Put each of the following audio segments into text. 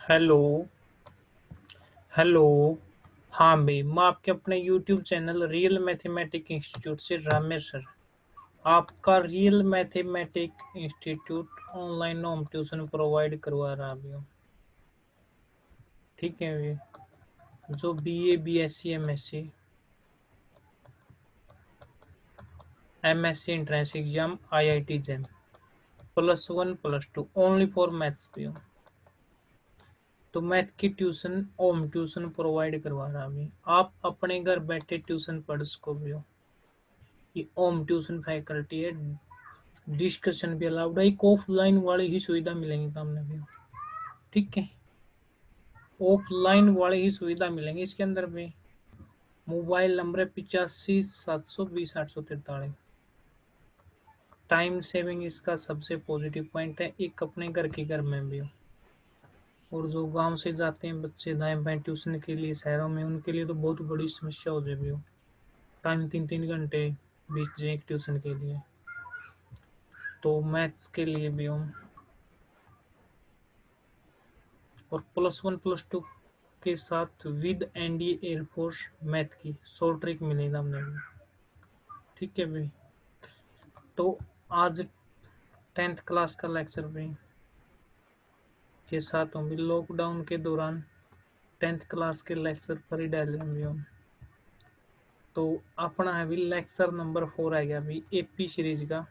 Hello. Hello. हाँ भाई, मैं आपके अपने YouTube channel real mathematic institute से रमेश सर, आपका real mathematic institute online home tuition provide करवा रहा अभी हूँ। ठीक है भाई, जो BA BSc MSc MSc entrance exam IIT jam +1 +2 only for maths भी हूँ। तो मैथ की ट्यूशन होम ट्यूशन प्रोवाइड करवा रहा अभी, आप अपने घर बैठे ट्यूशन पढ़ सको भी हो। ये होम ट्यूशन फैकल्टी है, डिस्कशन भी अलाउड है। एक ऑफलाइन वाली ही सुविधा मिलेंगी सामने भी। ठीक है, ऑफलाइन वाली ही सुविधा मिलेंगी इसके अंदर भी। मोबाइल नंबर है 85 720 843। टाइम सेविंग इसका सबसे पॉजिटिव पॉइंट है, एक अपने घर के घर में भी हो, और जो गांव से जाते हैं बच्चे दाएं बाएं ट्यूशन के लिए शहरों में, उनके लिए तो बहुत बड़ी समस्या हो जाएगी हो। टाइम 3 3 घंटे बीत जाए एक ट्यूशन के लिए। तो मैथ्स के लिए भी हो, और +1 +2 के साथ विद एनडीए एयरफोर्स मैथ की शॉर्ट ट्रिक मिलेगा हमने भी। ठीक है भाई, तो आज 10th क्लास का लेक्चर भी के साथ हम भी लॉकडाउन के दौरान 10th क्लास के लेक्चर पर ही डाले हम। तो अपना है भी लेक्चर नंबर 4 आएगा अभी एपी सीरीज का।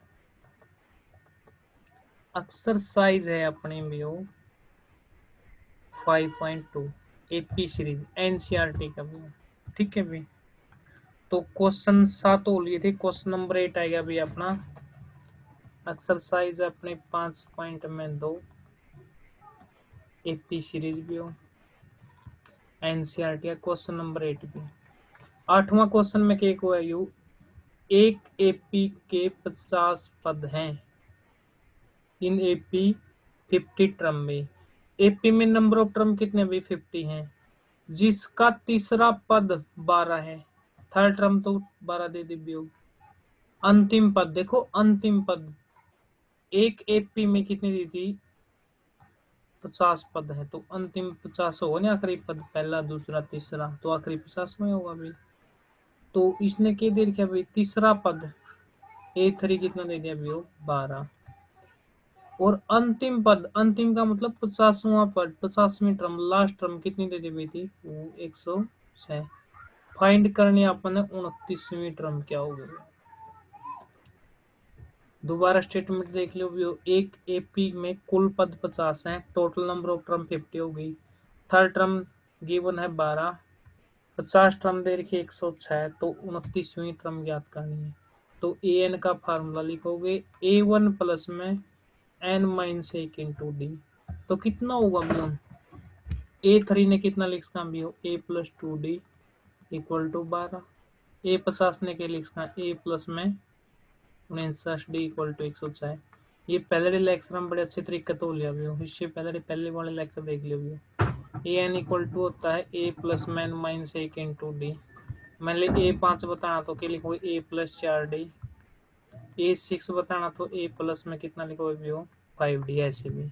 एक्सरसाइज है अपने भी हो 5.2 एपी सीरीज एनसीईआरटी का भी। ठीक है भाई, तो क्वेश्चन 7 हो लिए थे, क्वेश्चन नंबर 8 आएगा भाई अपना एक्सरसाइज अपने 5.2 एपी सीरीज भी हो एनसीईआरटी का क्वेश्चन नंबर 8 भी। 8वां क्वेश्चन में क्या हुआ यू, एक एपी के 50 पद हैं, इन एपी 50 टर्म में। एपी में नंबर ऑफ टर्म कितने भी 50 हैं, जिसका तीसरा पद 12 है। थर्ड टर्म तो 12 दे दी भी हो। अंतिम पद देखो, अंतिम पद एक एपी में कितनी दी थी, 50 पद है, तो अंतिम 50 होगा ना, आखिरी पद पहला दूसरा तीसरा, तो आखिरी 50 में होगा भाई। तो इसने क्या दे रखा भाई, तीसरा पद A3 कितना दे दिया भाई, 12। और अंतिम पद, अंतिम का मतलब 50वां पद, 50वीं टर्म लास्ट टर्म कितनी दे दी भाई थी, 106। फाइंड करने अपन 29वीं टर्म क्या होगी। दोबारा स्टेटमेंट देख लो भी, एक एपी में कुल पद 50 है, टोटल नंबर ऑफ टर्म 50 हो गई। थर्ड टर्म गिवन है 12, 50 टर्म दे रखी 106, तो 29वीं टर्म ज्ञात करनी है। तो ए एन का फार्मूला लिखोगे A1 प्लस में n-1 इंटू डी। तो कितना होगा भी हम, A3 ने कितना लिखा भी हो, A+2D इक्वल टू 12। A50 ने क्या लिखा, A प्लस में 49D इक्वल टू 106। ये पहले लेक्चर में बड़े अच्छे तरीके तो लिया भी हो, इससे पहले वाले लेक्चर देख लियो भी। ए एन इक्वल टू होता है A+n-1 इंटू डी। मान ली A5 बताना तो क्या लिखोगे, A+4D। A6 बताना तो A प्लस में कितना लिखोगे भी हो, 5D। ऐसे भी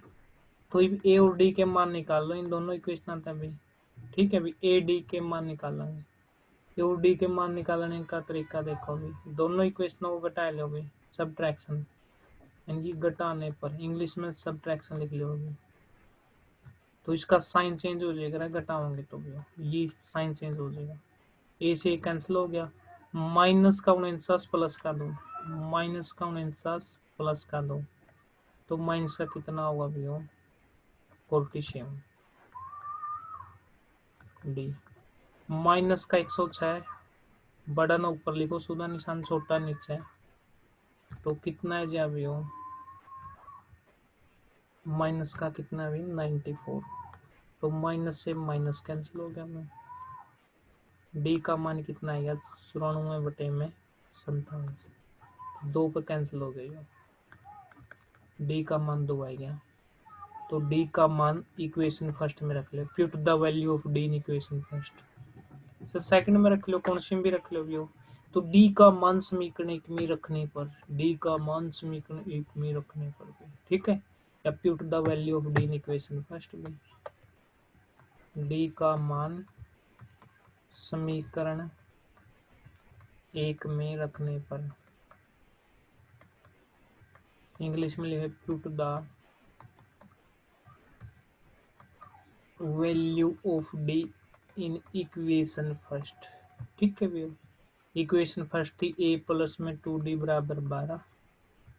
तो ए और डी के मान निकाल लो, इन दोनों इक्वेशन आता है भाई। ठीक है भाई, ए डी के मान निकालेंगे, ए और डी के मान निकालने का तरीका देखो भाई, दोनों इक्वेशनों को घटा लो भाई, सब्ट्रैक्शन, यानी घटाने पर इंग्लिश में सब्ट्रैक्शन लिख लो भाई। तो इसका साइन चेंज हो जाएगा, घटाओगे तो भी ये साइन चेंज हो जाएगा। ए से कैंसिल हो गया, माइनस का 49 प्लस का 2, माइनस का 49 प्लस का 2, तो माइनस का कितना होगा भी हो, 47 डी। माइनस का 106, बड़ा ना ऊपर लिखो, सुधा निशान छोटा नीचे, तो कितना है जी अभी हो, माइनस का कितना है 94। तो माइनस से माइनस कैंसिल हो गया में, डी का मान कितना आएगा 94/57, 2 पे कैंसिल हो गई, डी का मान 2 आएगा। तो डी का मान इक्वेशन फर्स्ट में रख ले, put the value of D in equation first. Second में रख लो, कौन सी भी रख लो भी। तो डी का मान समीकरण 1 में रखने पर, डी का मान समीकरण 1 में रखने पर, ठीक है, या put the value of D in equation first में। डी का मान समीकरण 1 में रखने पर। इंग्लिश में लिखे put the value of D in equation first. ठीक है भैया, इक्वेशन फर्स्ट थी ए प्लस में 2d बराबर 12।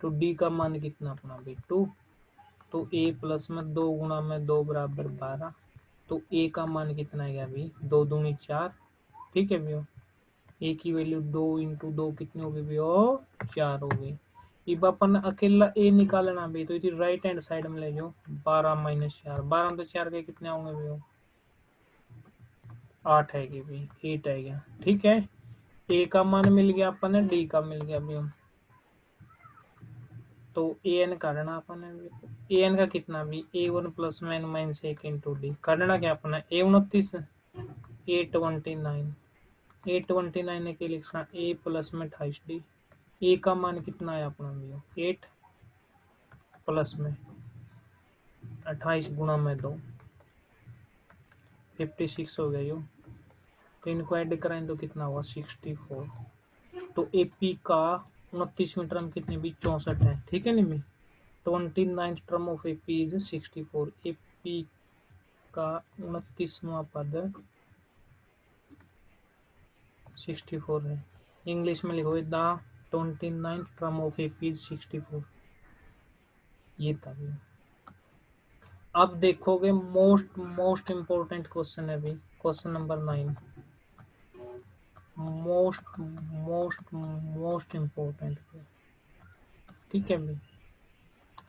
तो डी का मान कितना अपना भाई 2, तो ए प्लस में 2 गुणा में 2 बराबर 12। तो ए का मान कितना है अभी 2 दूनी 4। ठीक है भैया, ए की वैल्यू 2 इंटू 2 कितनी होगी भैया 4 हो गई। अब अपन अकेला ए निकालना भी, तो इधर राइट हैंड साइड में ले जाओ 12 माइनस 4, 12 में तो 4 के कितने होंगे भैया 8 है कि भाई 8 है गया। ठीक है, ए का मान मिल गया अपन, डी का मिल गया भैया। तो ए एन काटना अपन, ए एन का कितना भी A1 प्लस में n माइनस 1 इंटू डी काटना क्या अपना A29 A29 A29 के लिखना ए प्लस में 28d। ए का मान कितना है अपना भी 8 प्लस में 28 गुणा में 2 56 हो गया यो। तो इनको ऐड कराएं तो कितना हुआ 64। तो एपी का 29वीं टर्म कितनी भी 64 है। ठीक है नहीं, 29th term of AP is 64। AP का 29वां पद 64 है। इंग्लिश में लिखो the 29th term of AP is 64। ये था। अब देखोगे मोस्ट इंपोर्टेंट क्वेश्चन है अभी, क्वेश्चन नंबर 9। Most important. ठीक है भाई,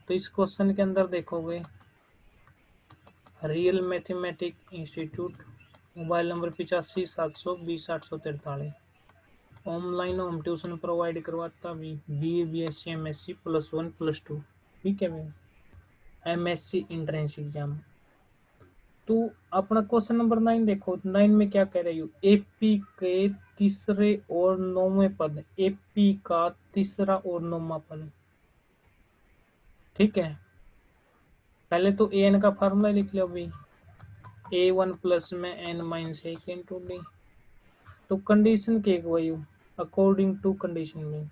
तो इस क्वेश्चन के अंदर देखोगे real mathematic institute, mobile number 85 720 843। Online home tuition provide करवाता भी, BA BSc MSc +1 +2। ठीक है भाई, MSc एंट्रेंस एग्जाम। तो अपना क्वेश्चन नंबर 9 देखो, 9 में क्या कह रही हो, एपी के तीसरे और 9वें पद, एपी का तीसरा और 9वां पद। ठीक है, पहले तो ए एन का फार्मूला लिख लो भाई, A1 प्लस में n माइनस 1 इंटू डी। तो कंडीशन के वैल्यू अकॉर्डिंग टू कंडीशन में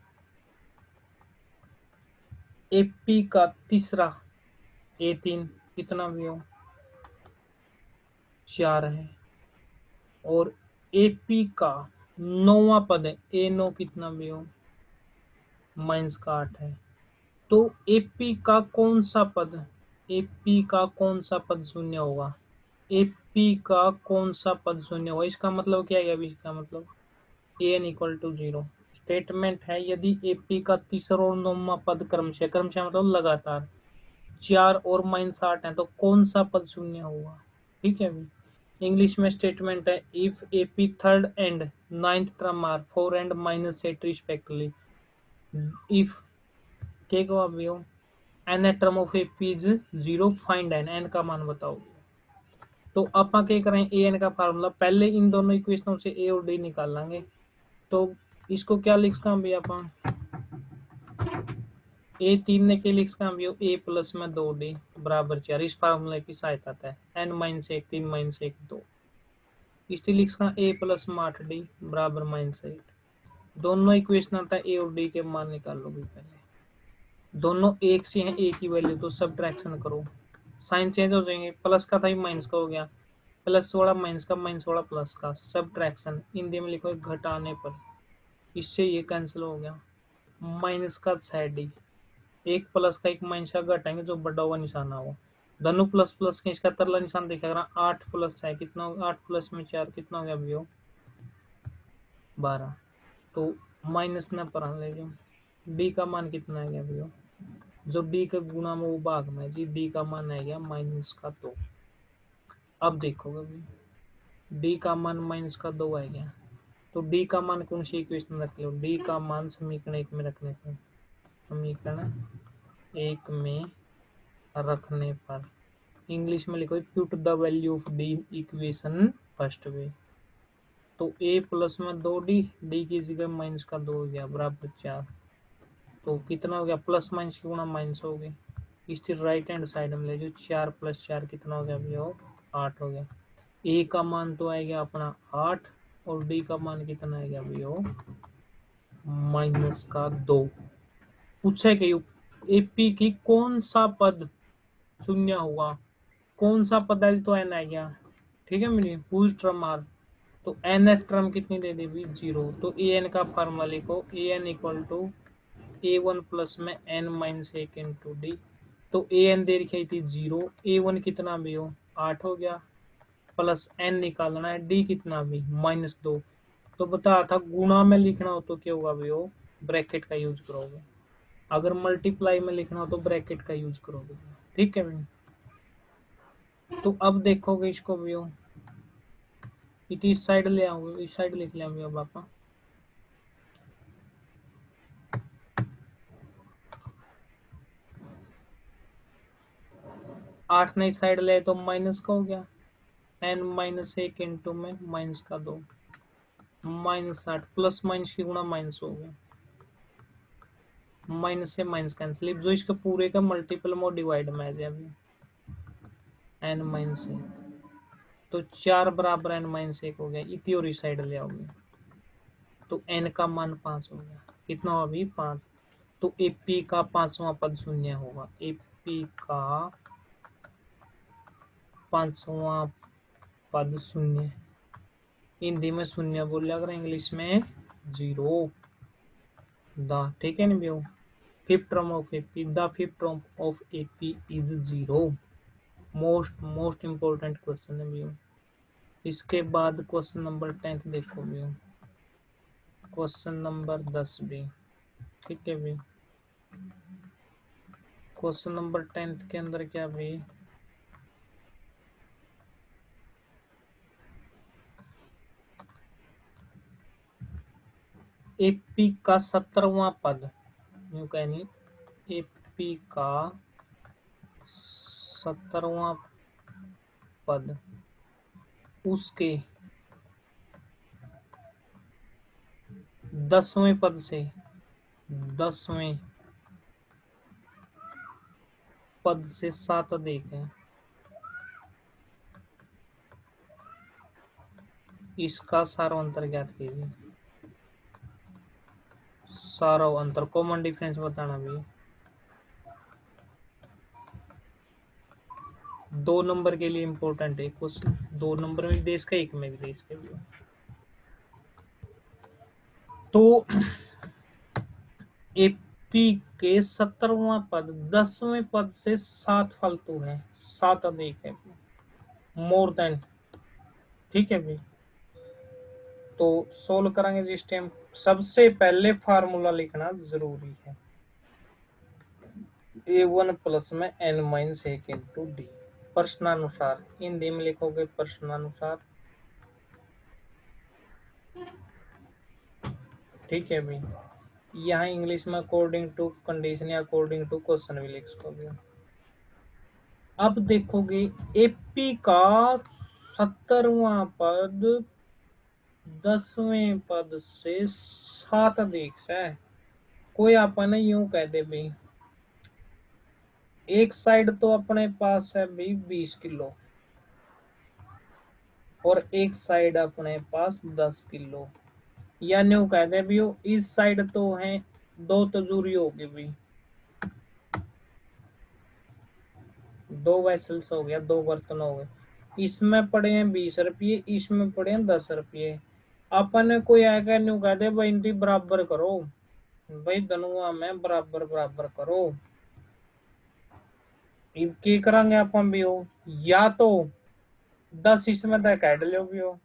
एपी का तीसरा A3 कितना भी हो 4 है, और एपी का 9वां पद है A9 कितना भी हो माइनस का 8 है। तो एपी का कौन सा पद, एपी का कौन सा पद शून्य होगा, एपी का कौन सा पद शून्य होगा, इसका मतलब क्या है अभी, इसका मतलब an इक्वल टू 0। स्टेटमेंट है यदि एपी का तीसरा और 9वां पद क्रमशः मतलब लगातार 4 और माइनस 8 है, तो कौन सा पद शून्य होगा। ठीक है अभी, इंग्लिश में स्टेटमेंट है if AP third and 9th term are 4 and minus 8 respectively, if के को अभी हो n term of AP is 0 find n का मान बताओ। तो अपन क्या करें, ए एन का फार्मूला पहले इन दोनों इक्वेशनों से ए और डी निकाल लेंगे। तो इसको क्या लिख सकते हैं भैया अपन, A3 ने के लिख सकते हैं भैया ए प्लस में 2d बराबर 4, इस फार्मूले की सहायता है n माइनस 1 3 माइनस 1 2। इसलिए लिख सकते हैं a प्लस में 8d बराबर -8। दोनों इक्वेशन आता है ए और डी के मान निकाल लो भी, पहले दोनों एक से हैं, ए की वैल्यू तो सब्ट्रैक्शन करो, साइन चेंज हो जाएंगे, प्लस का था माइनस का हो गया, प्लस वाला माइनस का, माइनस वाला प्लस का, सब्ट्रैक्शन हिंदी में लिखो घटाने पर, इससे ये कैंसिल हो गया। माइनस का साइड डी, एक प्लस का एक माइनस का घटाएंगे जो बड़ा हुआ निशान हो, दोनों प्लस प्लस के इसका तरला निशान दिखेगा 8 प्लस है कितना, 8 प्लस में 4 कितना हो गया भैया 12। तो माइनस न पर ले जाओ, डी का मान कितना है गया भैया, जो डी का गुणा में वो भाग में जी, डी का मान है गया माइनस का 2। अब देखोगे भाई डी का मान माइनस का 2 आ गया, तो डी का मान कौन सी इक्वेशन रख लो, डी का मान समीकरण 1 में रखने पर, समीकरण 1 में रखने पर इंग्लिश में लिखो put the value of D equation first way. तो ए प्लस में 2d, डी की जगह माइनस का 2 हो गया बराबर 4। तो कितना हो गया, प्लस माइनस की गुणा माइनस हो गई, इसकी राइट हैंड साइड में ले जो 4 + 4 कितना हो गया भैया 8 हो गया। ए का मान तो आएगा अपना 8 और डी का मान कितना आएगा भैया -2। पूछे कि एपी की कौन सा पद शून्य हुआ, कौन सा पद है तो एन आ गया, ठीक है मेरी पूछ ट्रम आर, तो एन एफ ट्रम कितनी दे दी भी 0, तो ए एन का फार्मूला लिखो A N equal to A one plus में एन माइनस एक इंटू डी, तो ए एन दे रखी थी 0, ए वन कितना भी हो 8 हो गया, प्लस एन निकालना है, डी कितना भी -2, तो बता था गुणा में लिखना हो तो क्या होगा भी हो ब्रैकेट का यूज करोगे, अगर मल्टीप्लाई में लिखना हो तो ब्रैकेट का यूज करोगे, ठीक है भाई। तो अब देखोगे इसको भी हो इस साइड ले आओगे, इस साइड लिख लेंगे अब आप 8 ने इस साइड ले तो माइनस का हो गया, एन माइनस एक इंटू में -2 -8 प्लस माइनस की गुणा माइनस हो गया, माइनस से माइनस कैंसिल, जो इसके पूरे का मल्टीपल में डिवाइड में आ जाए अभी एन माइनस एक, तो 4 बराबर एन माइनस एक हो गया, इतनी और इस साइड ले आओगे तो एन का मान 5 हो गया, कितना हुआ अभी 5, तो एपी का पांचवा पद शून्य होगा, एपी का पांचवा पद शून्य, हिंदी में शून्य बोलिए, अगर इंग्लिश में 0 द, ठीक है ना भैया, fifth term of AP, the fifth term of AP is 0, most important question है भैया। इसके बाद क्वेश्चन नंबर 10 देखो भैया, क्वेश्चन नंबर 10 भी, ठीक है भैया। क्वेश्चन नंबर 10 के अंदर क्या भी, एपी का 17वां पद, यूं कहनी एपी का 17वां पद उसके 10वें पद से 10वें पद से 7 अधिक है, इसका सारा अंतर ज्ञात कीजिए, सारा अंतर कॉमन डिफरेंस बताना भी, 2 नंबर के लिए इंपॉर्टेंट है क्वेश्चन, 2 नंबर में भी देश का, एक में भी देश का भी। तो एपी के 17वां पद 10वें पद से 7 फालतू है, 7 अधिक है, मोर देन, ठीक है भाई। तो सोल्व करेंगे जिस टाइम, सबसे पहले फार्मूला लिखना जरूरी है, a1 प्लस में n माइनस एक इंटू डी, प्रश्नानुसार, हिंदी में लिखोगे प्रश्नानुसार, ठीक है भाई। यहाँ इंग्लिश में अकॉर्डिंग टू कंडीशन या अकॉर्डिंग टू क्वेश्चन भी लिख सकोगे। अब देखोगे एपी का 17वां पद 10वें पद से 7 अधिक है, कोई अपन यूं कह दे भाई, एक साइड तो अपने पास है भाई 20 किलो और एक साइड अपने पास 10 किलो, या न्यू कह दे भी इस साइड तो है 2 तजूरी होगी भी, 2 वेसल्स हो गया, 2 बर्तन हो गए, इसमें पड़े हैं 20 रुपये, इसमें पड़े हैं 10 रुपये, अपन कोई आएगा न्यू कह दे भाई इनकी बराबर करो, भाई दोनों में बराबर बराबर करो, की करेंगे अपन भी हो, या तो 10 इसमें तो काट लो भी हो,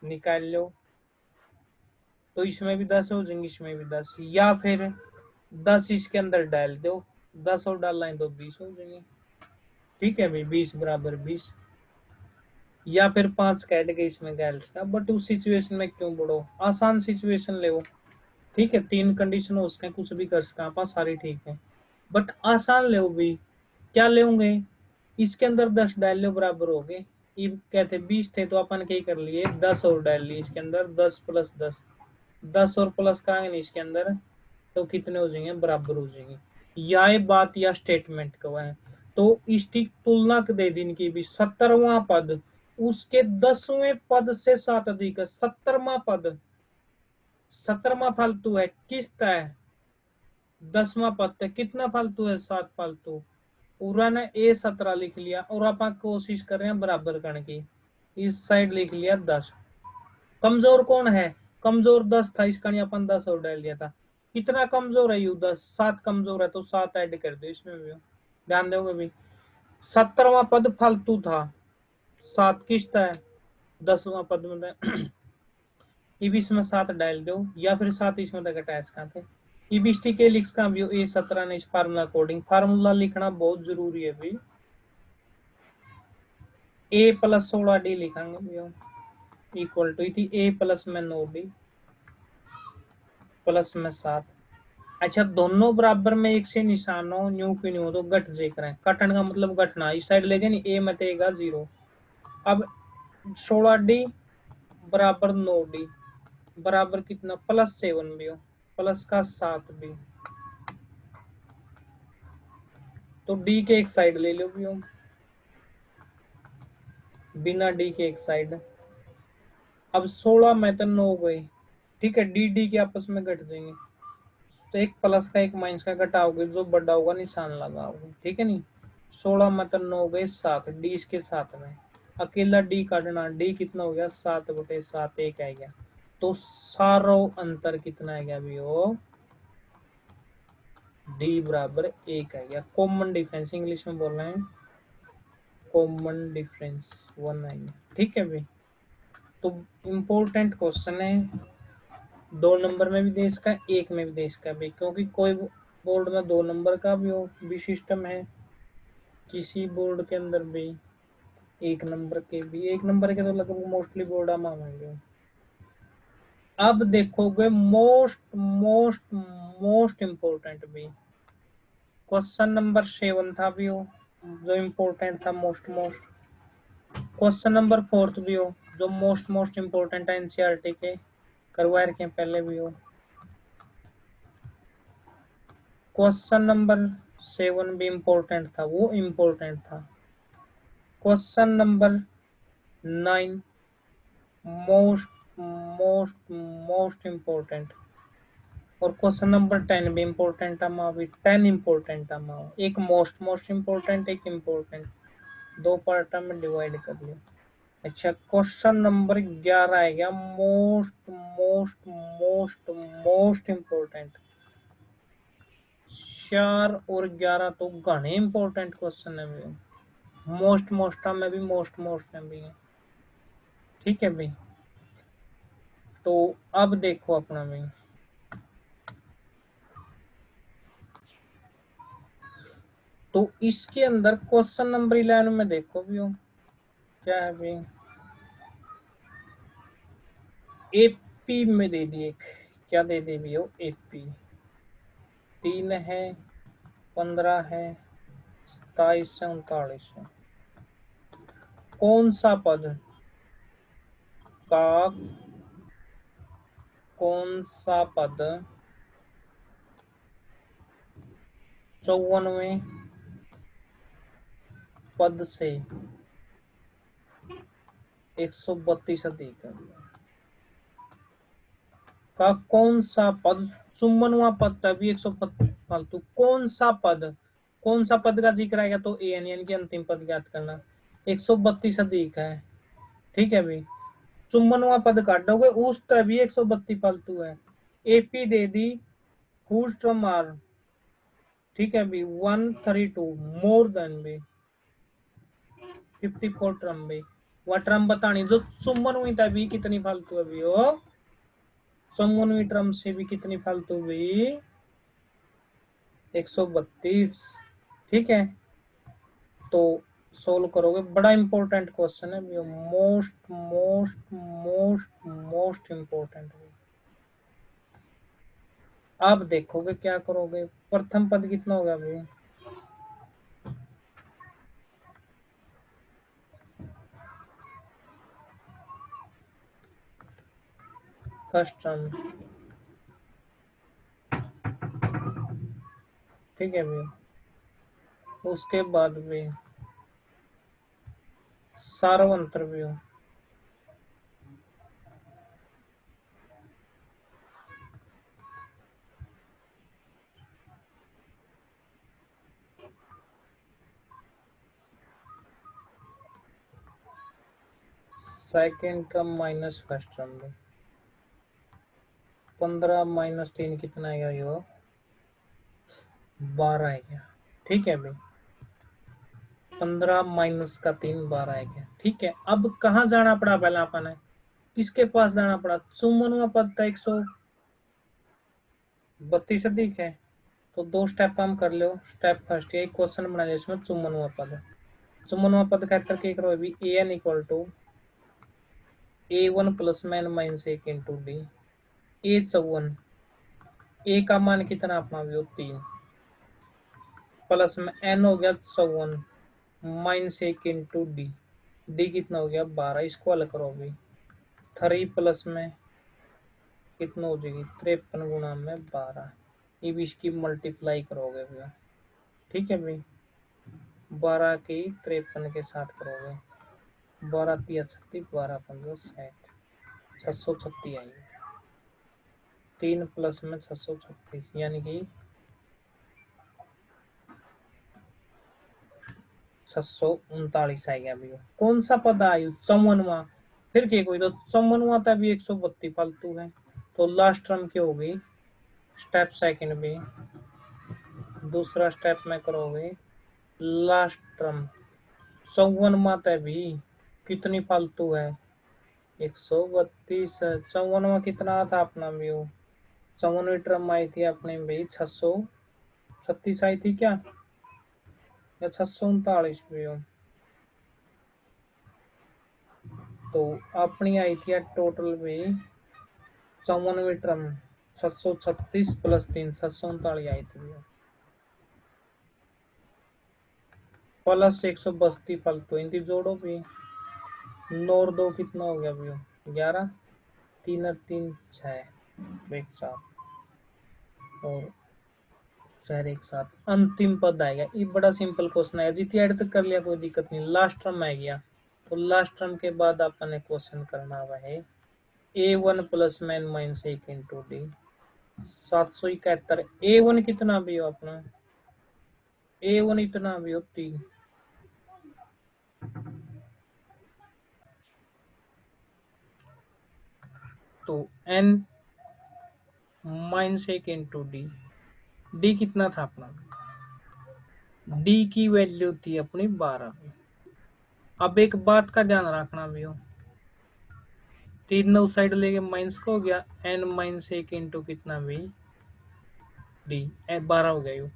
निकाल लो, तो इसमें भी 10 हो जाएंगे, इसमें भी 10, या फिर 10 इसके अंदर डाल दो, 10 और डाल लाइन तो 20 हो जाएंगे, ठीक है भाई 20 बराबर 20, या फिर 5 कैट गए इसमें गैल्स का, बट उस सिचुएशन में क्यों बढ़ो, आसान सिचुएशन ले, ठीक है 3 कंडीशन हो उसके, कुछ भी कर सकते आप सारी, ठीक है बट आसान ले भी, क्या लेंगे, इसके अंदर 10 डाल लो बराबर हो गए, ये कहते 20 थे तो अपन क्या कर लिए 10 और डाल लिए इसके अंदर, 10 प्लस 10, 10 और प्लस करेंगे इसके अंदर तो कितने हो जाएंगे बराबर हो जाएंगे, यह बात या स्टेटमेंट का है। तो इसकी तुलना दे दिन की भी 17वां पद उसके 10वें पद से 7 अधिक है। 70वां पद, 17वां फालतू है, किस्त है। 10वां पद है, कितना फालतू है? 7 फालतू। पूरा ने A17 लिख लिया और आप कोशिश कर रहे हैं बराबर करने की। इस साइड लिख लिया 10। कमजोर कौन है? कमजोर 10 था, इसका नहीं अपन 10 और डाल दिया था। कितना कमजोर है? यू 10। 7 कमजोर है तो 7 ऐड कर दो इसमें भी। ध्यान दोगे भी। 17वां पद फालतू था, 7 किस्त है। 10वां पद में ईबी इसमें 7 डाल दो, या फिर 7 इसमें तक अटैच करते। ईबीटी के लिख्स का व्यू A17 ने इस फार्मूला अकॉर्डिंग। फार्मूला लिखना बहुत जरूरी है भाई। A प्लस 16D लिखेंगे व्यू इक्वल टू थी A प्लस में 9D प्लस में 7। अच्छा, दोनों बराबर में एक से निशान हो, न्यू की न्यू तो घट जे करें। कटन का मतलब घटना, इस साइड ले जाए A में देगा 0। अब 16D बराबर 9D बराबर कितना? प्लस 7 भी हो, प्लस का 7 भी। तो D के एक साइड ले लो भी हो, बिना D के एक साइड। अब 16 में तो 9 गए, ठीक है। D के आपस में घट जाएंगे, तो एक प्लस का एक माइनस का घटाओगे, जो बड़ा होगा निशान लगाओगे, ठीक है। नहीं, 16 में तो 9 गए 7, D इसके साथ में। अकेला D काटना, D कितना हो गया? 7/7, एक आ गया। तो सारो अंतर कितना आ गया भी हो? D बराबर 1 आ गया। कॉमन डिफरेंस इंग्लिश में बोल रहे हैं, कॉमन डिफरेंस 1 आ गया, ठीक है भाई। तो इम्पोर्टेंट क्वेश्चन है, 2 नंबर में भी दे इसका, 1 में भी दे इसका भी, क्योंकि कोई बोर्ड में 2 नंबर का भी सिस्टम है, किसी बोर्ड के अंदर भी 1 नंबर के भी। 1 नंबर के तो लगभग मोस्टली बोर्ड हम आएंगे। अब देखोगे मोस्ट मोस्ट मोस्ट इम्पोर्टेंट भी, क्वेश्चन नंबर 7 था भी हो, जो इम्पोर्टेंट था मोस्ट मोस्ट। क्वेश्चन नंबर 4 भी हो, जो मोस्ट मोस्ट इम्पोर्टेंट है, एनसीईआरटी के करवा रखे पहले भी हो। क्वेश्चन नंबर 7 भी इम्पोर्टेंट था, वो इम्पोर्टेंट था। Question number 9 most most most important. और क्वेश्चन नंबर 10 भी इम्पोर्टेंट था, अभी 10 इम्पोर्टेंट था। एक मोस्ट मोस्ट इम्पोर्टेंट, एक इम्पोर्टेंट, दो पार्ट में डिवाइड कर लिया। अच्छा, क्वेश्चन नंबर 11 आ गया, most most most most important. 4 और 11 तो घने इम्पोर्टेंट क्वेश्चन है भी, मोस्ट मोस्ट में भी, मोस्ट मोस्ट में भी है, ठीक है भाई। तो अब देखो अपना भाई, तो इसके अंदर क्वेश्चन नंबर 11 में देखो भी हो क्या है भाई। एपी में दे दिए, क्या दे दे भी हो? एपी 3 है, 15 है, 27 से 39 है। कौन सा पद का, कौन सा पद 54वें पद से 132 अधिक है? का कौन सा पद 54वां पद तभी 132 फालतू? कौन सा पद, कौन सा पद का जिक्र आएगा तो ए एन यानी कि अंतिम पद ज्ञात करना। 132 अधिक है, ठीक है भाई। 54वां पद काटोगे, उस तभी 132 फालतू है। एपी दे दी हुज ट्रम आर, ठीक है भाई, 132 मोर देन भी 54 ट्रम भी। वह ट्रम बतानी जो 54वीं तभी कितनी फालतू है भी हो, 54वीं ट्रम से भी कितनी फालतू भी? 132, ठीक है। तो सोल्व करोगे, बड़ा इंपॉर्टेंट क्वेश्चन है, most most most most important. आप देखोगे क्या करोगे, प्रथम पद कितना होगा भाई? फर्स्ट टर्म, ठीक है भाई। उसके बाद भी सार्वंतर भी हो। Second term minus first term में 15 माइनस 3 कितना आएगा ये 12 आएगा। ठीक है भाई, 15 माइनस का 3 12 आएगा। ठीक है, अब कहाँ जाना पड़ा पहले अपन है, किसके पास जाना पड़ा, चुम्बन पद का 132 अधिक है। तो दो स्टेप हम कर लो। स्टेप फर्स्ट, ये क्वेश्चन बना लिया इसमें चुम्बन पद है। चुम्बन पद कहकर के करो अभी A N equal to A1 plus मैन minus 1 into D. A54, A का मान कितना अपना भी 3 प्लस में एन हो गया 54 माइनस 1 इंटू डी। डी कितना हो गया 12। इसको हल करो भाई, 3 प्लस में कितना हो जाएगी 53 गुणा में 12। ये भी इसकी मल्टीप्लाई करोगे भैया। ठीक है भाई, 12 की 53 के साथ करोगे, 12 3 36, 12 15 60, 636 आएगी। 3 प्लस में 636 यानी कि 639 आ गया भैया। कौन सा पद आयु 54वां, फिर के कोई तो 54वां तभी 132 फालतू है। तो लास्ट टर्म क्या होगी, स्टेप सेकंड में दूसरा स्टेप में करोगे लास्ट टर्म 54वां तभी कितनी फालतू है 132 है। 54वां कितना था अपना व्यू, 54वीं टर्म आई थी अपने भाई 636 आई थी क्या, या 639 व्यू। तो अपनी आई थी टोटल में 54वीं टर्म 636 प्लस 3 739 आई थी प्लस 132 फालतू इनकी जोड़ो भी। 9 और 2 कितना हो गया भैया 11, 3 और 3 6 एक साथ और 4 एक साथ अंतिम पद आएगा। ये बड़ा सिंपल क्वेश्चन है, जितनी एड तक कर लिया कोई दिक्कत नहीं। लास्ट टर्म आ गया तो लास्ट टर्म के बाद अपन ने क्वेश्चन करना हुआ है A1 प्लस मैन माइनस 1 इंटू डी 771। A1 कितना भी हो अपना, A1 इतना भी होती तो N minus 1 into D. D कितना था अपना, डी की वैल्यू थी अपनी 12। अब एक बात का ध्यान रखना भी हो, 3 नौ साइड लेके माइनस का हो गया N माइनस 1 इंटू कितना भी डी 12 हो गया।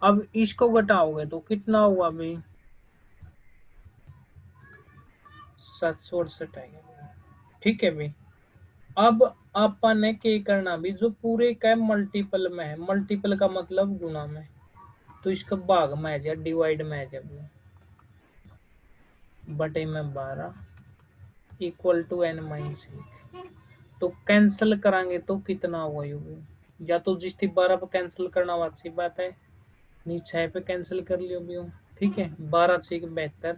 अब इसको घटाओगे तो कितना हुआ भाई 768 आएगा। ठीक है भाई, अब अपन ने क्या करना भी, जो पूरे का मल्टीपल में है, मल्टीपल का मतलब गुना में, तो इसका भाग में है डिवाइड में है जब बटे में 12 इक्वल टू N माइनस 1। तो कैंसिल करांगे तो कितना हुआ ये, या तो जिस थी 12 पे कैंसिल करना हुआ अच्छी बात है, नहीं 6 पे कैंसिल कर लियो भी हो। ठीक है, 12 6 72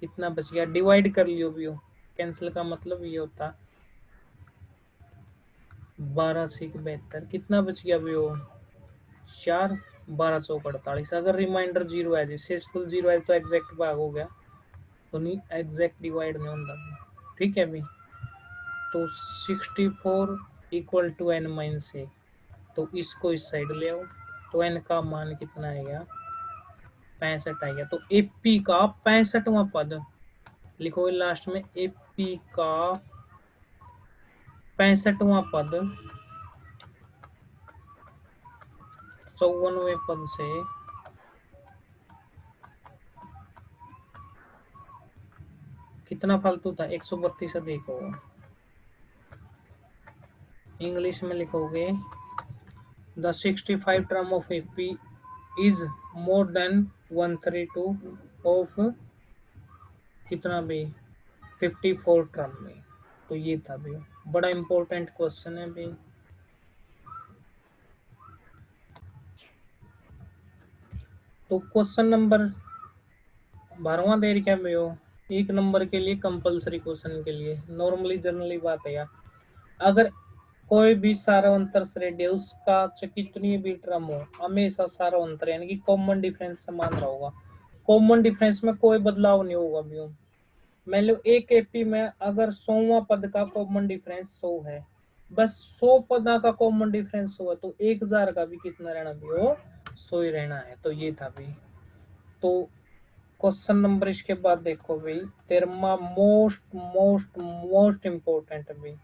कितना बच गया, डिवाइड कर लियो भी हो। कैंसिल का मतलब ये होता 12 6 72 कितना बच गया भी हो 4, 12 चौक 48। अगर रिमाइंडर जीरो है जैसे स्कूल जीरो है तो एग्जैक्ट भाग हो गया, तो नहीं एग्जैक्ट डिवाइड नहीं होता। ठीक है भी, तो 64 इक्वल टू N माइनस 1। तो इसको इस साइड ले आओ तो N का मान कितना आएगा 65 आएगा। तो एपी का 65वां पद लिखोगे लास्ट में, एपी का 65वां पद 54वें पद से कितना फालतू था 132 अधिक होगा। इंग्लिश में लिखोगे the 65 term of AP is more than 132 of कितना भी 54 टर्म में। तो ये था भी बड़ा इंपॉर्टेंट क्वेश्चन है भी। तो क्वेश्चन नंबर 12वां दे रखा है एक नंबर के लिए कंपलसरी क्वेश्चन के लिए नॉर्मली जनरली बात है यार। अगर कोई भी सारांतर श्रेणी है उसका कितनी भी टर्म हो हमेशा सारांतर यानी कि कॉमन डिफरेंस समान रहेगा। कॉमन डिफरेंस में कोई बदलाव नहीं होगा भी। मान लो एक एपी में अगर 100वां पद का कॉमन डिफरेंस 100 है, बस 100 पदा का कॉमन डिफरेंस 100 है, तो 1000 का भी कितना रहना भी हो 100 ही रहना है। तो ये था भाई। तो क्वेश्चन नंबर इसके बाद देखो भाई 13वां मोस्ट मोस्ट मोस्ट इंपोर्टेंट भाई।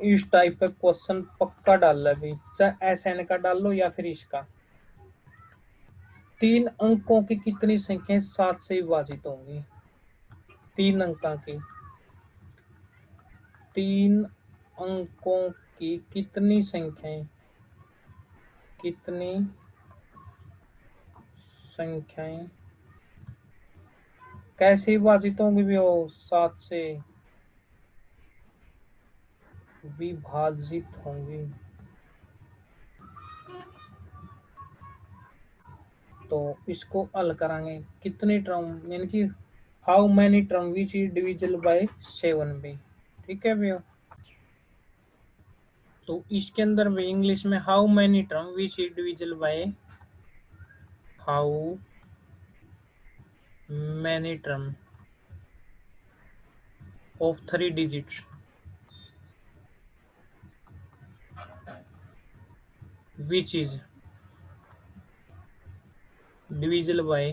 इस टाइप का क्वेश्चन पक्का डाल है भाई, चाहे एसएन का डाल लो या फिर इसका। 3 अंकों की कितनी संख्याएं 7 से विभाजित होंगी? 3 अंकों की 3 अंकों की कितनी संख्याएं कितनी संख्याएं कैसे विभाजित होंगी भी हो 7 से विभाजित होंगी? तो इसको हल कराएंगे कितनी टर्म यानी कि how many term which is divisible by 7 भी। ठीक है भैया। तो इसके अंदर भी इंग्लिश में how many term which is divisible by how many term of 3 digits which is divisible bye,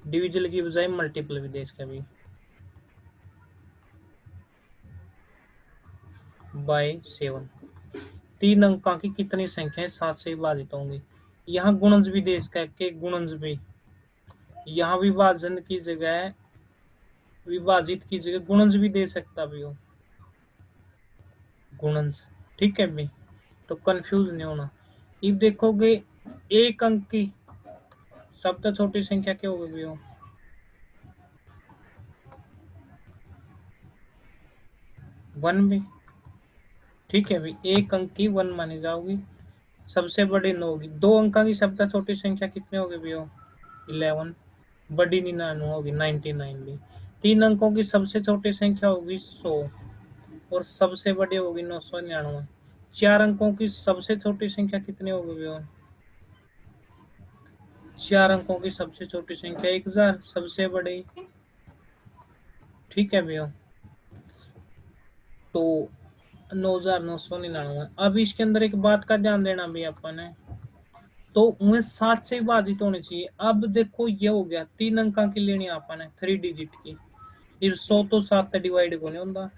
divisible की बजाय मल्टीपल भी दे इसका भी, बाय 7। 3 अंकों की कितनी संख्याएं 7 से विभाजित होंगी? यहाँ गुणज भी दे इसका के गुणज भी, यहाँ विभाजन की जगह विभाजित की जगह गुणज भी दे सकता भी हो, गुणज। ठीक है भी। तो कंफ्यूज नहीं होना। ये देखोगे एक अंक की सबसे छोटी संख्या क्या होगी भी हो? 1 भी। ठीक है भी, एक अंक की 1 मानी जाओगी, सबसे बड़ी 9 होगी। 2 अंक की सबसे छोटी संख्या कितनी होगी भी हो? 11। बड़ी 99 होगी 99 भी। 3 अंकों की सबसे छोटी संख्या होगी 100 और सबसे बड़ी होगी 999। 4 अंकों की सबसे छोटी संख्या कितनी होगी भी हो? 4 अंकों की सबसे छोटी संख्या 1000, सबसे बड़ी। ठीक है भैया। तो 9999। अब इसके अंदर एक बात का ध्यान देना भी अपन है, तो उन्हें 7 से विभाजित होने चाहिए। अब देखो ये हो गया 3 अंक की लेनी अपन है 3 डिजिट की, फिर 100 तो 7 डिवाइड को नहीं होता।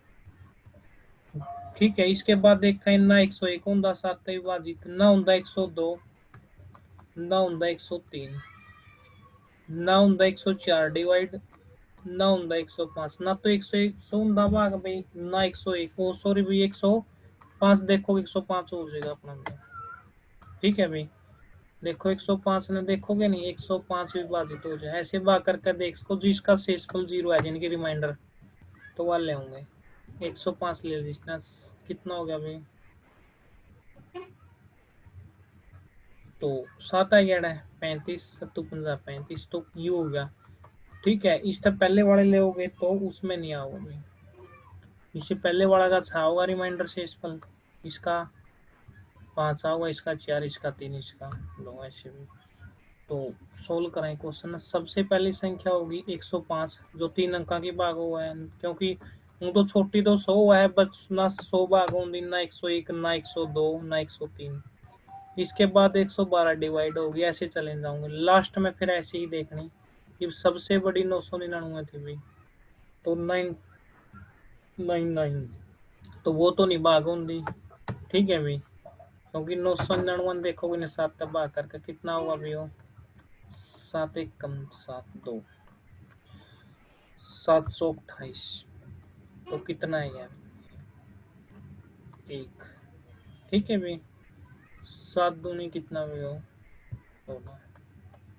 ठीक है। इसके बाद देखा ना 101 होता 7 विभाजित, ना होता 102, ना होता 103, ना होता 104 डिवाइड, ना होता 105, ना तो 101 होता भाग भाई, ना 101 ओ सॉरी भाई 105 देखो 105 हो जाएगा अपना तो। ठीक है भाई। देखो 105 ने देखोगे नहीं 105 विभाजित हो जाए, ऐसे भाग करके देख इसको, जिसका शेषफल 0 है जिनके रिमाइंडर तो वाले होंगे। 105 ले लीजिए, कितना हो गया भाई? तो 7 आ गया 35, 7 35, तो यू हो गया। ठीक है। इससे पहले वाले ले तो उसमें नहीं आओगे भाई, इससे पहले वाला का 6 होगा रिमाइंडर शेषफल, इसका 5 होगा, इसका 4, इसका 3, इसका 2, ऐसे भी। तो सोल्व करें क्वेश्चन। सबसे पहली संख्या होगी 105 जो 3 अंक की भाग हुआ है, क्योंकि वो तो छोटी तो 100 है, बस ना 100 भाग होंगी, ना 101, ना 102, ना 103। इसके बाद 112 डिवाइड होगी, ऐसे चले जाऊंगे लास्ट में, फिर ऐसे ही देखनी कि सबसे बड़ी 999 थी भाई, तो 999, तो वो तो नहीं भाग होंगी। ठीक है भाई, क्योंकि 999 देखोगे ना 7 का भाग करके कितना हुआ भी हो? 7 एक कम 7 2, 728। तो कितना है यार? 1। ठीक है भाई। 7 दूनी कितना भी हो? 16,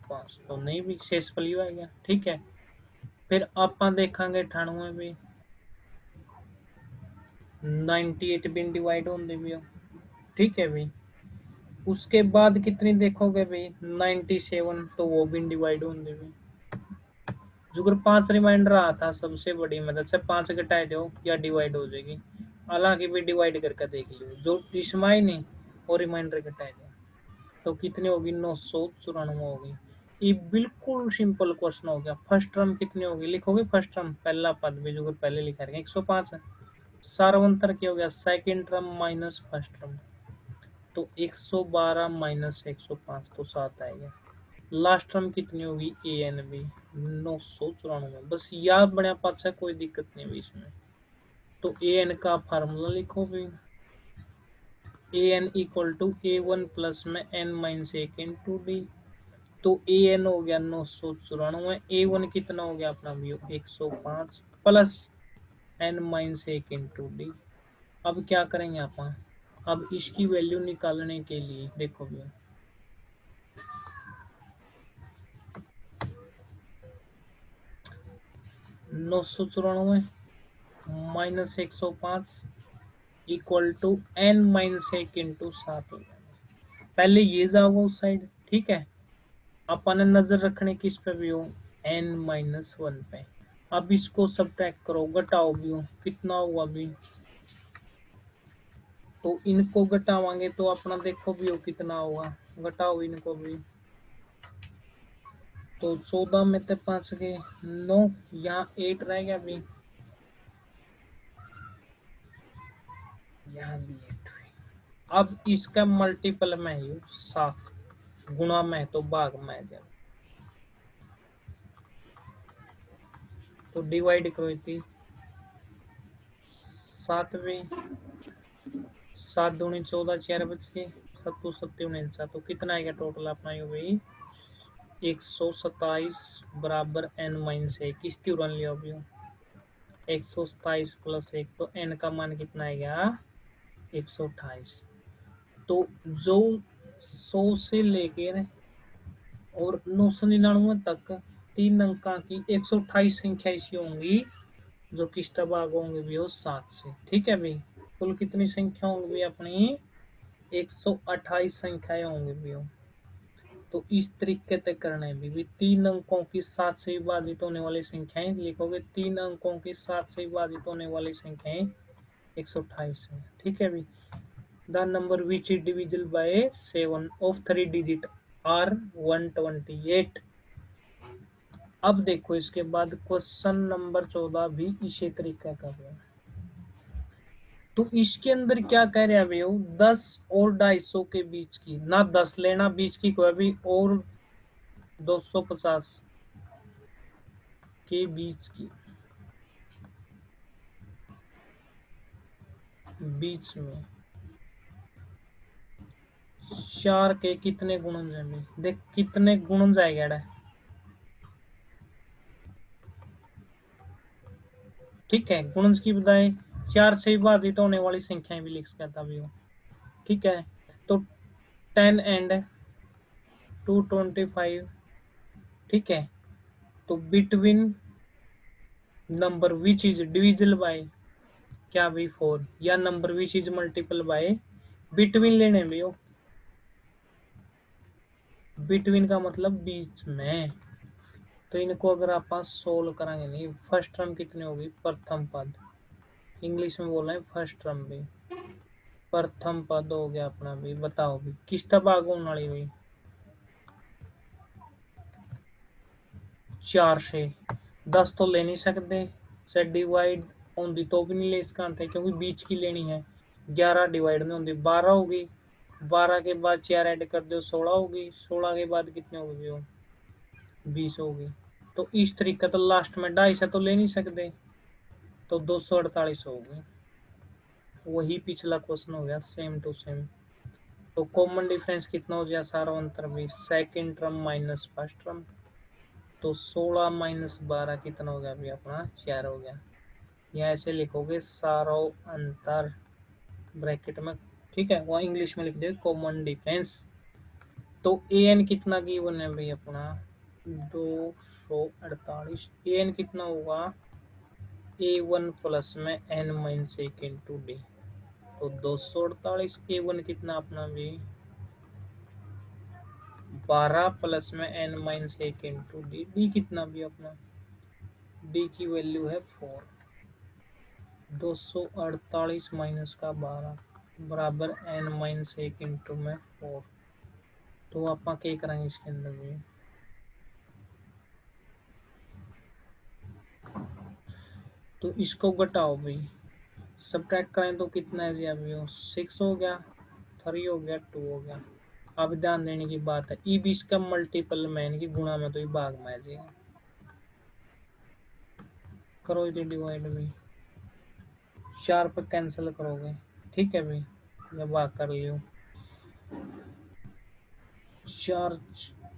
5 तो नहीं भी शेषफल ही आ गया। ठीक है। फिर ਆਪਾਂ देखेंगे 98 भी 98 बिन डिवाइड होंगे भी हो। ठीक है भाई। उसके बाद कितनी देखोगे भाई 97, तो वो बिन डिवाइड होंगे भी। जो अगर 5 रिमाइंडर आता सबसे बड़ी मदद से 5 घटाए दो या डिवाइड हो जाएगी। हालांकि भी डिवाइड करके देख लियो, जो इसमाई नहीं और रिमाइंडर घटाए दो तो कितनी होगी, 994 होगी। ये बिल्कुल सिंपल क्वेश्चन हो गया। फर्स्ट टर्म कितनी होगी, लिखोगे फर्स्ट टर्म पहला पद भी जो पहले लिखा रहेगा 105 है। सार्वंतर क्या हो गया, second term minus first term, तो 112 माइनस 105 तो 7 आएगा। लास्ट टर्म कितनी होगी, ए एन बी 994। बस याद बना पाचा, कोई दिक्कत नहीं हुई इसमें। तो ए एन का फार्मूला लिखो भी, A N equal to A one plus में एन माइनस एक इंटू डी। तो ए एन हो गया 994, ए वन कितना हो गया अपना व्यू 105 प्लस एन माइनस एक इंटू डी। अब क्या करेंगे आप, अब इसकी वैल्यू निकालने के लिए देखो भैया, 994 minus 105 equal to n minus एक इंटू 7 हो गया। पहले ये जाओ उस साइड, ठीक है। अपन नजर रखने किस पे भी हो, एन माइनस वन पे। अब इसको सब्ट्रैक्ट करो, घटाओ भी हो, कितना हुआ भी, तो इनको घटावांगे तो अपना देखो भी हो कितना होगा, घटाओ इनको भी। तो 14 में से 5 गए 9, यहाँ 8 रह गया भी, यहाँ भी 8। अब इसका मल्टीपल में ही 7, गुणा में तो भाग में जब, तो डिवाइड करो थी 7 7 दूनी 14, 4 बचे, 7 7 49, तो कितना आएगा टोटल अपना ये भाई 127 बराबर एन माइनस एक, किस तुरंत लिया अभी 127 प्लस 1, तो एन का मान कितना आएगा 128। तो जो 100 से लेकर और 999 तक 3 अंका की 128 संख्या ऐसी होंगी जो किस भाग होंगे भी हो 7 से, ठीक है भाई। कुल कितनी संख्या होंगी भी अपनी 128 संख्याएं होंगी भी हो। तो इस तरीके से करना भी 3 अंकों की 7 से विभाजित होने वाली संख्याएं लिखोगे, 3 अंकों की 7 से विभाजित होने वाली संख्याएं 128 है, ठीक है भाई। The number which is divisible by 7 of 3 digit are 128। अब देखो इसके बाद क्वेश्चन नंबर 14 भी इसी तरीके का है। तो इसके अंदर क्या कह रहे हैं हो, 10 और 250 के बीच की, ना 10 लेना बीच की कोई भी, और 250 के बीच की, बीच में 4 के कितने गुणन जाएंगे, देख कितने गुणन जाएगा, ठीक है। गुणन की बजाय 4 से विभाजित होने वाली संख्याएं भी लिख सकता भी हो, ठीक है। तो 10 एंड 225, ठीक है। तो between number which is divisible bye क्या भी 4, या number which is multiple bye, between लेने भी हो, बिटवीन का मतलब बीच में। तो इनको अगर आप सोल्व कराएंगे, नहीं फर्स्ट टर्म कितनी होगी, प्रथम पद, इंग्लिश में बोल रहे हैं फर्स्ट टर्म भी, प्रथम पद हो गया अपना भी, बताओ भी किस भाग होने वाली हुई 4 से, 10 तो ले नहीं सकते, से डिवाइड होंगी तो भी नहीं ले सकते क्योंकि बीच की लेनी है। 11 डिवाइड में होंगी 12 होगी, 12 के बाद 4 ऐड कर दो 16 होगी, 16 के बाद कितने होगी वो 20 होगी। तो इस तरीके तो लास्ट में 250 तो ले नहीं सकते, तो 248 होगी। वही पिछला क्वेश्चन हो गया सेम टू सेम। तो कॉमन डिफरेंस कितना हो गया, सारा अंतर भी second term minus first term, तो 16 माइनस 12 कितना हो गया अभी अपना 4 हो गया। यहाँ ऐसे लिखोगे सारा अंतर ब्रैकेट में, ठीक है, वहाँ इंग्लिश में लिख दे कॉमन डिफरेंस। तो ए एन कितना गिवन है भाई अपना 248, ए एन कितना होगा ए वन प्लस में एन माइनस एक इंटू डी, तो 248, ए वन कितना अपना भी 12 प्लस में एन माइनस एक इंटू डी, डी कितना भी अपना डी की वैल्यू है 4। 248 माइनस का 12 बराबर n-1 इंटू में 4। तो आप क्या करेंगे इसके अंदर भी, तो इसको घटाओ भाई, सब्ट्रैक्ट करें तो कितना है जी अभी, 6 हो गया, 3 हो गया, 2 हो गया। अब ध्यान देने की बात है, ई भी इसका मल्टीपल में इनकी गुणा में, तो ये भाग में है जी। करो इधर डिवाइड भी, 4 पे कैंसिल करोगे, ठीक है भाई, मैं भाग कर लियो। 4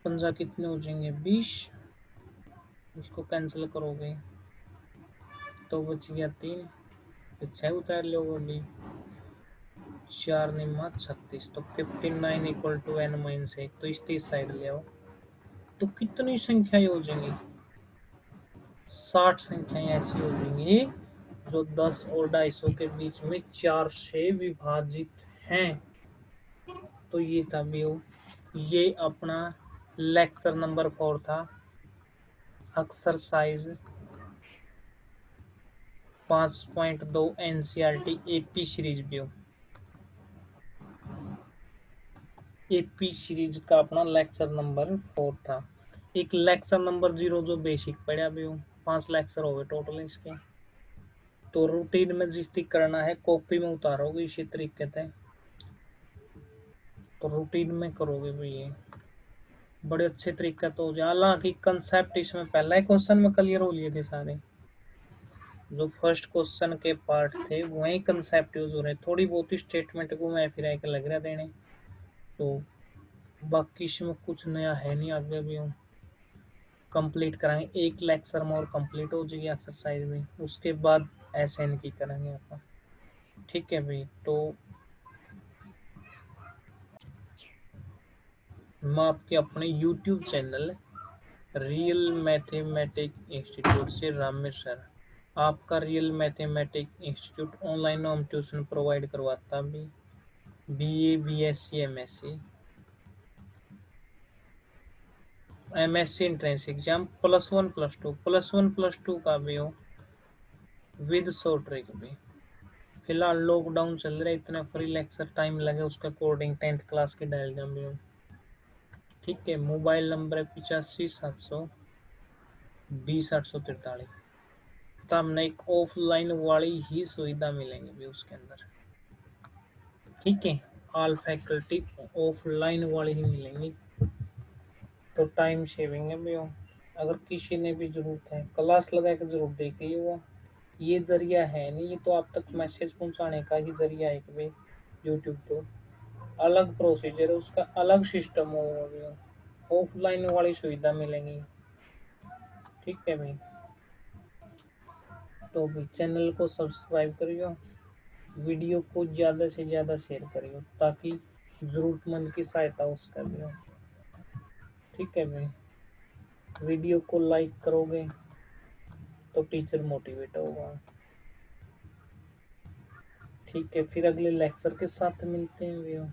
पंजा कितने हो जाएंगे, 20, उसको कैंसिल करोगे तो बच गया 3, 6 उतार लो अभी, 4 निम्मा 36, तो 59 इक्वल टू n-1, तो इस तीस साइड ले आओ, तो कितनी संख्याएं हो जाएंगी, 60 संख्याएं ऐसी हो जाएंगी जो 10 और 250 के बीच में 4 से विभाजित हैं। तो ये था व्यू, ये अपना लेक्चर नंबर 4 था, exercise 5.2 NCERT AP series view, AP series का अपना लेक्चर नंबर 4 था। एक लेक्चर नंबर 0 जो बेसिक पढ़ा व्यू, 5 लेक्चर हो गए टोटल इसके। तो रूटीन में जिस तरीके करना है कॉपी में उतारोगे इसी तरीके से, तो रूटीन में करोगे भैया बड़े अच्छे तरीके तो हो जाए। हालांकि कंसेप्ट इसमें पहला ही क्वेश्चन में क्लियर हो लिए थे सारे, जो फर्स्ट क्वेश्चन के पार्ट थे वही कंसेप्ट यूज हो रहे, थोड़ी बहुत स्टेटमेंट को मैं फिर आके लग रहा देने, तो बाकी इसमें कुछ नया है नहीं। आगे भी हम कंप्लीट कराएंगे, एक लेक्चर में और कंप्लीट हो जाएगी एक्सरसाइज में, उसके बाद एसएन की करेंगे अपन, ठीक है भाई। तो मैं आपके अपने YouTube channel real mathematic institute से रामेश्वर, आपका real mathematic institute online home tuition provide करवाता भी, BA BSc MSc, MSc entrance exam +1 +2 का भी हो विद शॉर्ट ट्रिक भी। फिलहाल लॉकडाउन चल रहा है, इतना फ्री लेक्चर टाइम लगे उसके अकॉर्डिंग 10th क्लास के डायग्राम भी हो, ठीक है। मोबाइल नंबर है 85 720 843। तो हमने एक ऑफलाइन वाली ही सुविधा मिलेंगी भी उसके अंदर, ठीक है। ऑल फैकल्टी ऑफलाइन वाली ही मिलेंगी, तो टाइम सेविंग है भी हो। अगर किसी ने भी जरूरत है क्लास लगा के जरूर देखिए, वो ये जरिया है नहीं, ये तो आप तक मैसेज पहुंचाने का ही जरिया है कि भाई यूट्यूब तो अलग प्रोसीजर है, उसका अलग सिस्टम होगा, ऑफलाइन वाली सुविधा मिलेंगी, ठीक है भाई। तो भी चैनल को सब्सक्राइब करियो, वीडियो को ज़्यादा से ज़्यादा शेयर करियो ताकि ज़रूरतमंद की सहायता उसका भी हो, ठीक है भाई। वीडियो को लाइक करोगे तो टीचर मोटिवेट होगा, ठीक है। फिर अगले लेक्चर के साथ मिलते हैं भैया।